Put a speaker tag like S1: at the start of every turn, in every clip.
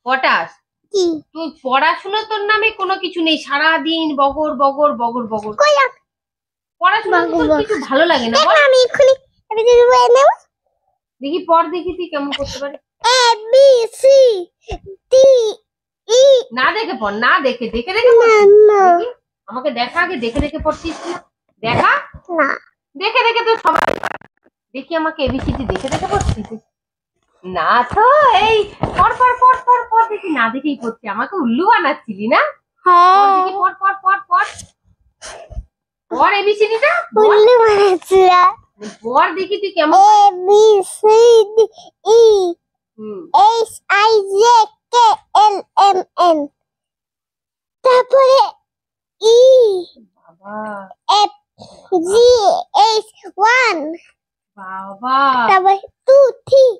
S1: Potash, তুই পড়াশুনো তোর নামে কোনো কিছু নেই, সারাদিন বগর বগর বগর বগর। পড়াশোনা তোর কিছু ভালো লাগে না?
S2: আমি এক্ষুনি
S1: দেখি পড়, দেখি তুই কেমন করতে পারিস।
S2: A B C D E
S1: না দেখে পড়, না দেখে দেখে দেখে পড়ছিস? দেখি আমাকে দেখা, আগে দেখে দেখে পড়ছিস না? দেখা
S2: না,
S1: দেখে দেখে তো সবাই। দেখি আমাকে এবিসিডি দেখে দেখে পড়ছিস না তো? এই পড় পড় পড় পড় পড়, দেখি না দেখেই পড়ছি, আমাকে উল্লু বানাচ্ছিলি না? পড় দেখি, পড় পড় পড় পড় পড় এবিসিডিটা
S2: উল্লু বানাচ্ছি।
S1: পড় দেখি তুই কেমন।
S2: A B C D E H I J K L M N, তারপরে E
S1: বাবা
S2: F G H 1,
S1: বাবা
S2: তারপরে 2 3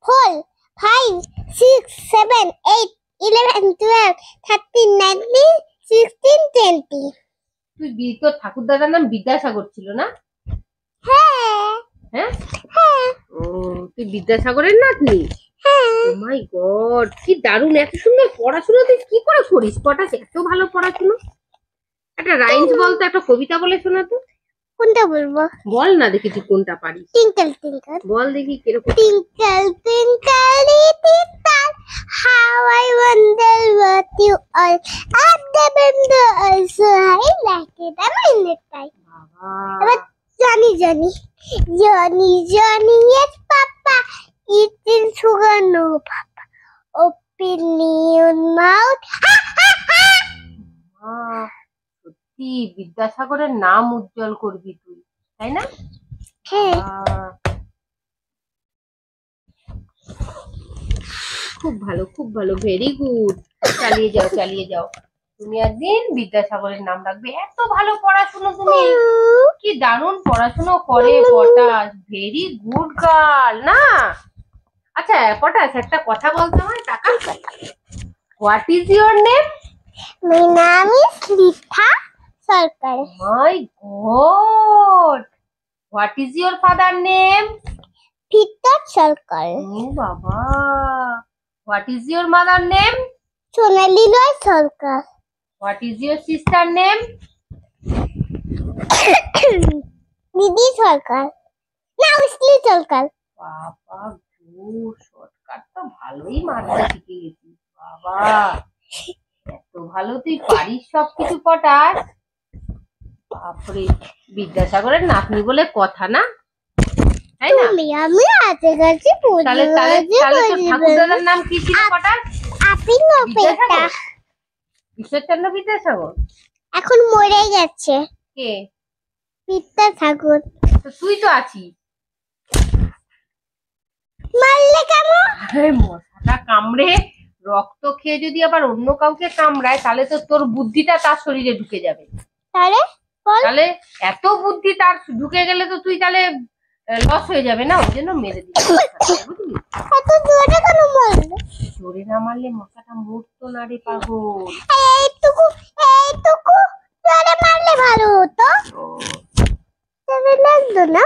S2: 4 5 6 7 8 11 12 13 19 16 20।
S1: তুই তোর ঠাকুর দাদার নাম বিদ্যাসাগর ছিল না?
S2: হ্যাঁ
S1: হ্যাঁ,
S2: হ্যাঁ
S1: ও তুই বিদ্যাসাগরের নাতনি?
S2: হ্যাঁ।
S1: ও মাই গড, কি দারুণ, এত সুন্দর পড়াশোনা তুই কি করে করিস? পটাশ, এত ভালো পড়াশোনা। একটা রাইমস বলতো, একটা কবিতা বলে শোনা তো।
S2: কোনটা বলবো?
S1: বল না দেখি তুই কোনটা পারিস।
S2: টিঙ্কল টিঙ্কল,
S1: বল দেখি কিরকম।
S2: twinkle twinkle little star, how I wonder what you are. Up the window also I like it. I'm in it time.
S1: বাবা
S2: এবার Johnny Johnny Johnny Johnny yes papa, eating sugar no papa, open your mouth.
S1: সত্যি বিদ্যাসাগরের নাম উজ্জ্বল করবি তুই, তাই না?
S2: হ্যাঁ,
S1: খুব ভালো, খুব ভালো, ভেরি গুড। চালিয়ে যাও, চালিয়ে যাও। তুমি একদিন বিদ্যাসাগরের নাম রাখবে। এত ভালো পড়াশোনা তুমি, কি দারুণ পড়াশোনা করে পটাশ, ভেরি গুড গার্ল না? আচ্ছা পটাশ, একটা কথা বলতে হয়, টাকা। What is your name?
S2: my name is Litha Sarkar.
S1: My god, what is your father name?
S2: Peter Sarkar.
S1: ও বাবা, what is your mother name?
S2: Sonali Roy Sarkar.
S1: What is your sister name?
S2: Didi Sarkar. না Weasley Sarkar.
S1: বাবা গো, shortcut তো ভালোই মারতে শিখে গেছিস বাবা। এত ভালো তুই পারিস সবকিছু পটাশ। বাপরে, বিদ্যাসাগরের নাতনি বলে কথা না, তাই না?
S2: আমি আজে কাছে
S1: তাহলে তাহলে তাহলে তোর ঠাকুর দাদার নাম কি ছিল পটাশ?
S2: আপনি নোপেটা
S1: ঈশ্বরচন্দ্র বিদ্যাসাগর।
S2: এখন মরে গেছে
S1: কে?
S2: বিদ্যাসাগর।
S1: তো তুই তো আছিস।
S2: মারলে কেন?
S1: মশাটা কামড়ে রক্ত খেয়ে যদি আবার অন্য কাউকে কামড়ায়, তাহলে তো তোর বুদ্ধিটা তার শরীরে ঢুকে যাবে।
S2: তাহলে
S1: তাহলে এত বুদ্ধি তার ঢুকে গেলে তো তুই তাহলে লস হয়ে যাবে না, ওই জন্য মেরে দিবি, বুঝলি?
S2: এত জোরে কেন মারলে?
S1: জোরে না মারলে মশাটা মরতো না রে পাগল।
S2: এইটুকু জোরে মারলে ভালো হতো, তবে লাগতো না।